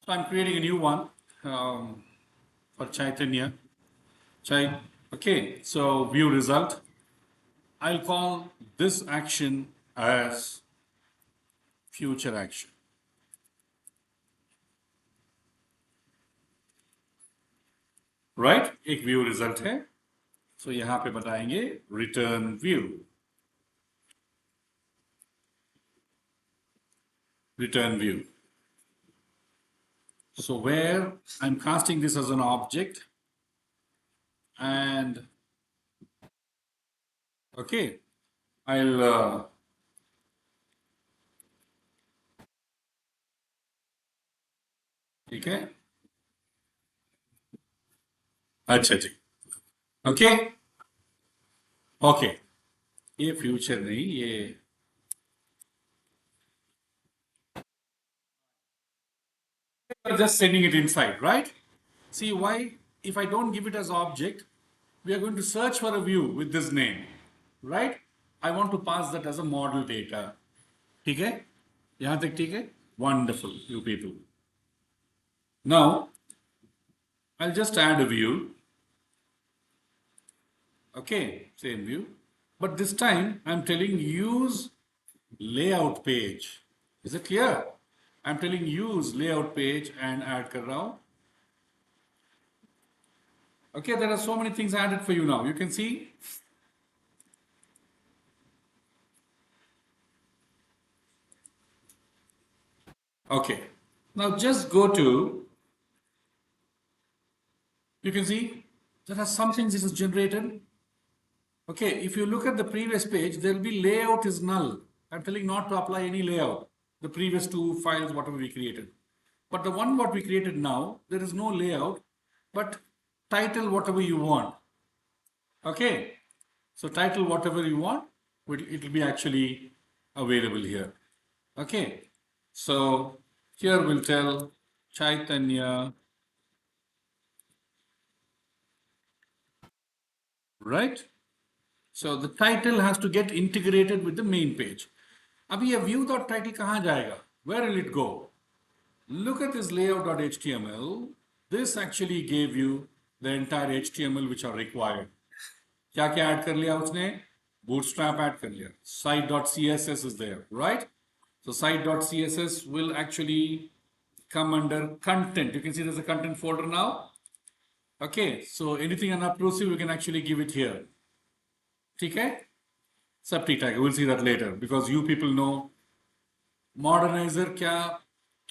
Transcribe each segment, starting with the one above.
So I'm creating a new one for Chaitanya. Okay, so view result. I'll call this action as future action. Right? एक view result है. So यहाँ पे बताएंगे return view. Return view. So where I'm casting this as an object and okay, I'll ठीक है. अच्छा जी. Okay okay ये future नहीं ये just sending it inside, right? See why if I don't give it as object, we are going to search for a view with this name, right? I want to pass that as a model data. ठीक है? यहाँ तक ठीक है? Wonderful, you people. Now, I'll just add a view. Okay, same view. But this time, I'm telling use layout page. Is it clear? I'm telling use layout page and add kar raha hu. Okay, there are so many things added for you now. You can see. Okay, now just go to, you can see there are some things this is generated. Okay, if you look at the previous page, there will be layout is null. I'm telling not to apply any layout. The previous two files, whatever we created. But the one what we created now, there is no layout, but title whatever you want. Okay, so title whatever you want, it will be actually available here. Okay, so here we'll tell Chaitanya, right? So the title has to get integrated with the main page. अभी ये view.title कहाँ जाएगा? Where will it go? Look at this layout.html. This actually gave you the entire HTML which are required. क्या क्या add कर लिया उसने? Bootstrap add कर लिया. Site.css is there, right? So site.css will actually come under content. You can see there's a content folder now. Okay, so anything unobtrusive, you can actually give it here. ठीक है? सब ठीक ठाक है. We'll see that later because you people know modernizer क्या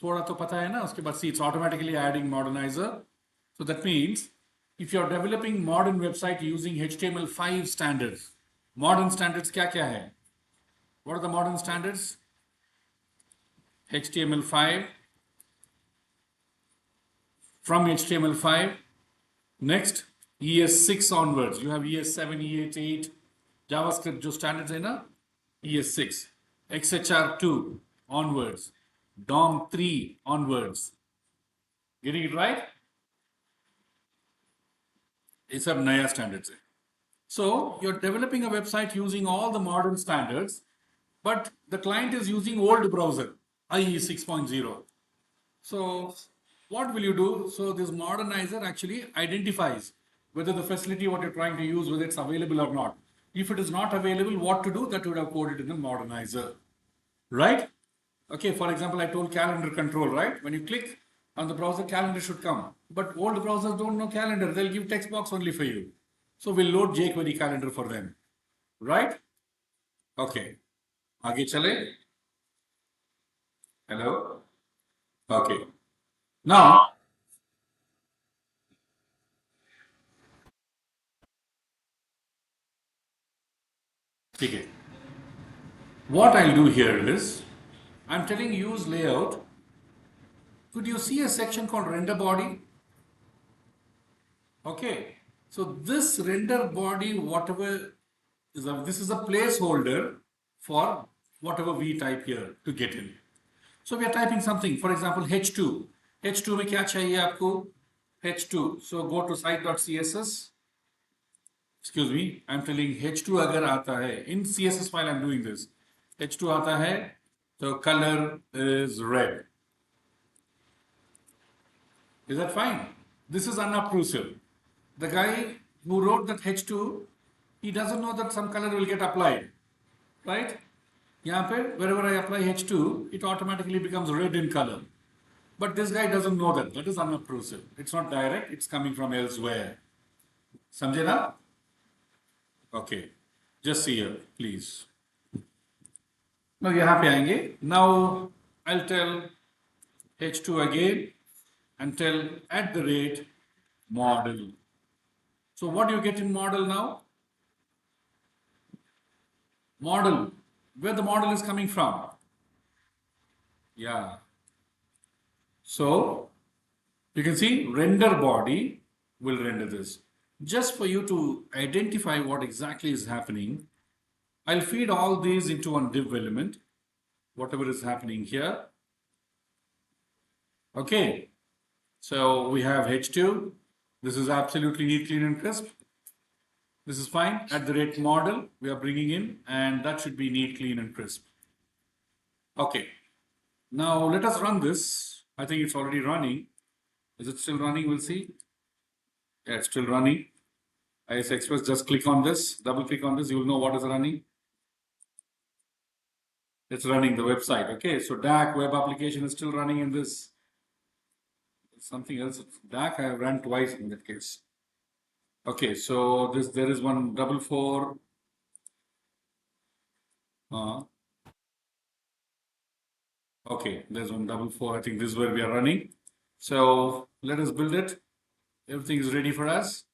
थोड़ा तो पता है ना. उसके बाद see it's automatically adding modernizer. So that means if you're developing modern website using HTML5 standards, modern standards क्या क्या है? What are the modern standards? HTML5. From HTML5, next ES6 onwards. You have ES7, ES8, JavaScript जो standards है ना, ES6, XHR2 onwards, DOM3 onwards. Getting it right? ये सब नया standards है. So you're developing a website using all the modern standards, but the client is using old browser, IE 6.0. So what will you do? So this modernizer actually identifies whether the facility what you're trying to use, whether it's available or not. If it is not available, what to do? That would have coded in the modernizer, right? Okay, for example, I told calendar control, right? When you click on the browser, calendar should come. But old browsers don't know calendar. They'll give text box only for you. So we'll load jQuery calendar for them, right? Okay. आगे चले. Hello? Okay. Now, okay. What I'll do here is, I'm telling use layout. Could you see a section called render body? Okay. So this render body, whatever is this is a placeholder for whatever we type here to get in. So we are typing something, for example, H2. H2 में क्या चाहिए आपको? H2. So go to site.css. Excuse me, I'm telling H2 अगर आता है, in CSS file I'm doing this. H2 आता है, so color is red. Is that fine? This is unobtrusive. The guy who wrote that H2, he doesn't know that some color will get applied, right? यहाँ पे wherever I apply H2, it automatically becomes red in color. But this guy doesn't know that. That is unobtrusive. It's not direct. It's coming from elsewhere. समझे ना? Okay. Just see here, please. Now यहाँ पे आएंगे. Now I'll tell H2 again and tell at the rate model. So what do you get in model now? Model. Where the model is coming from? Yeah. So you can see render body will render this. Just for you to identify what exactly is happening, I'll feed all these into one div element, whatever is happening here. Okay. So we have H2. This is absolutely neat, clean and crisp. This is fine. At the rate model, we are bringing in, and that should be neat, clean and crisp. Okay. Now let us run this. I think it's already running. Is it still running? We'll see. Yeah, it's still running. IS Express, just click on this, double click on this, you will know what is running. It's running the website. Okay, so DAC web application is still running in this. Something else. DAC I have run twice in that case. Okay, so there is one 444. Okay, there's one 444. I think this is where we are running. So let us build it. Everything is ready for us.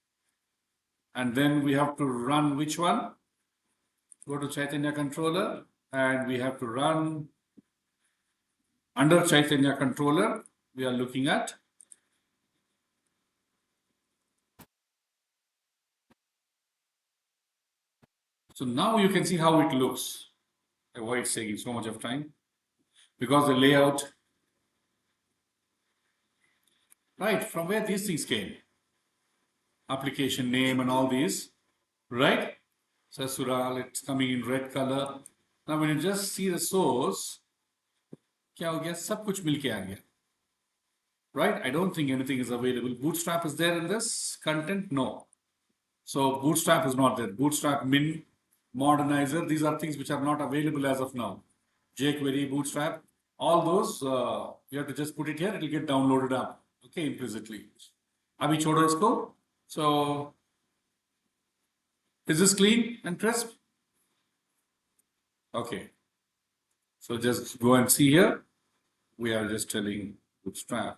And then we have to run which one? Go to Chaitanya controller and we have to run under Chaitanya controller. We are looking at so now you can see how it looks. Why it's taking so much of time? Because the layout, right, from where these things came, application name and all these, right? Sasural, it's coming in red color. Now when you just see the source, क्या हो गया? सब कुछ मिलके आ गया. Right? I don't think anything is available. Bootstrap is there in this content? No. So Bootstrap is not there. Bootstrap, Min, Modernizer, these are things which are not available as of now. jQuery, Bootstrap, all those, you have to just put it here, it will get downloaded up, okay, implicitly. Abhi chodo isko. So, is this clean and crisp? Okay. So just go and see here. We are just telling Bootstrap.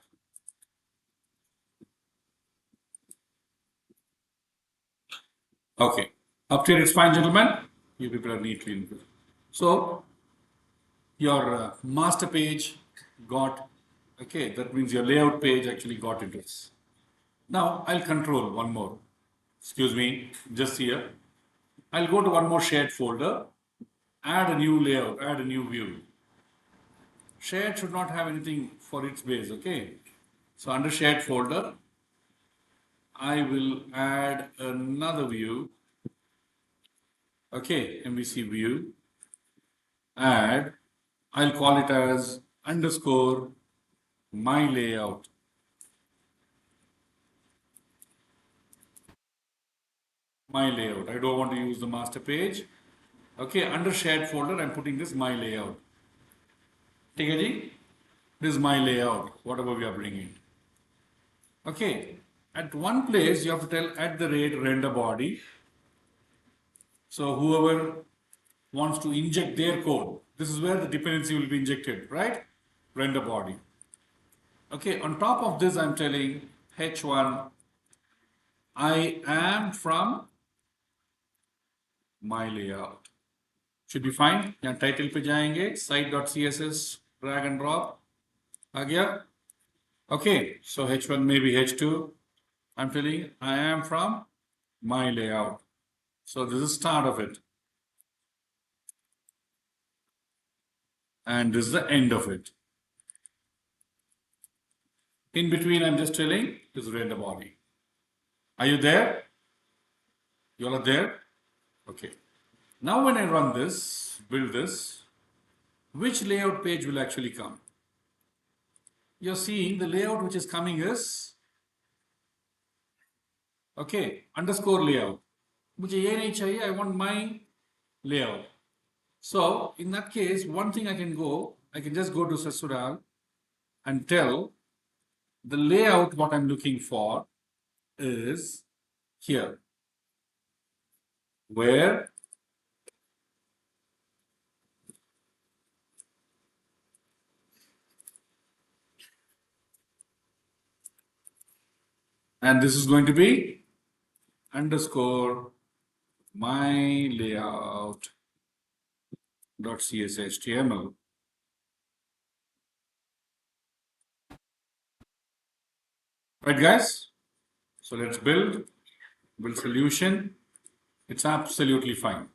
Okay. Up here it's fine, gentlemen. You people are neat, clean. So, your master page got, okay, that means your layout page actually got into this. Now, I'll control one more. Excuse me, just here. I'll go to one more shared folder, add a new layout, add a new view. Shared should not have anything for its base, okay? So under shared folder, I will add another view. Okay, MVC view. Add, I'll call it as underscore my layout. My layout. I don't want to use the master page. Okay, under shared folder, I'm putting this my layout. ठीक है जी? This is my layout, whatever we are bringing. Okay, at one place you have to tell at the rate render body. So whoever wants to inject their code, this is where the dependency will be injected, right? Render body. Okay, on top of this, I'm telling H1, I am from my layout. Should be fine. यहाँ title पे जाएंगे, site.css, drag and drop. आ गया? Okay, so H1 maybe H2. I'm telling I am from my layout. So this is start of it. And this is the end of it. In between, I'm just telling this render body. Are you there? You all are there? Okay. Now when I run this, build this, which layout page will actually come? you're seeing the layout which is coming is, okay, underscore layout. मुझे ये नहीं चाहिए, I want my layout. So in that case, one thing I can just go to Sasural and tell the layout what I'm looking for is here, where and this is going to be underscore my layout dot cshtml. Right, guys? So let's build solution. It's absolutely fine.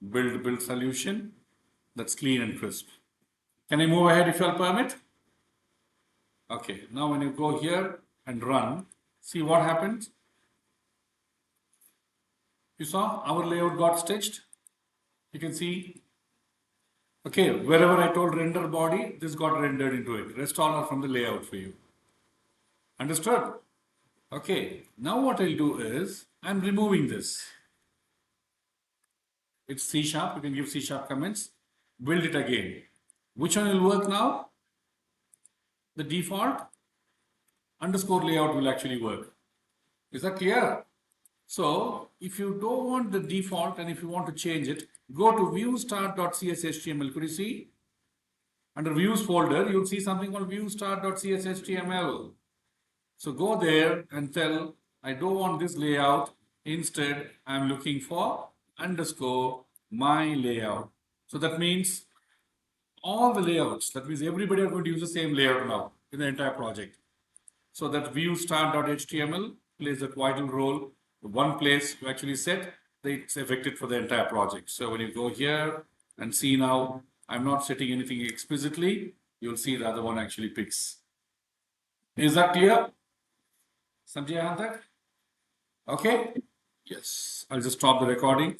Build solution. That's clean and crisp. Can I move ahead if you'll permit? Okay, now when you go here and run, see what happens. You saw our layout got stitched. You can see, okay, wherever I told render body, this got rendered into it. Rest all are from the layout for you. Understood? Okay, now what I'll do is, I'm removing this. It's C sharp, you can give C sharp comments. Build it again. Which one will work now? The default underscore layout will actually work. Is that clear? So if you don't want the default and if you want to change it, go to view start.cshtml. Could you see? Under views folder, you'll see something called view start.cshtml. So go there and tell, I don't want this layout. Instead, I'm looking for underscore my layout. So that means all the layouts, that means everybody are going to use the same layout now in the entire project. So that view start.html plays a vital role. One place you actually set, it's affected for the entire project. So when you go here and see now, I'm not setting anything explicitly, you'll see the other one actually picks. Is that clear? Samjay Hantak? Okay? Yes. I'll just stop the recording.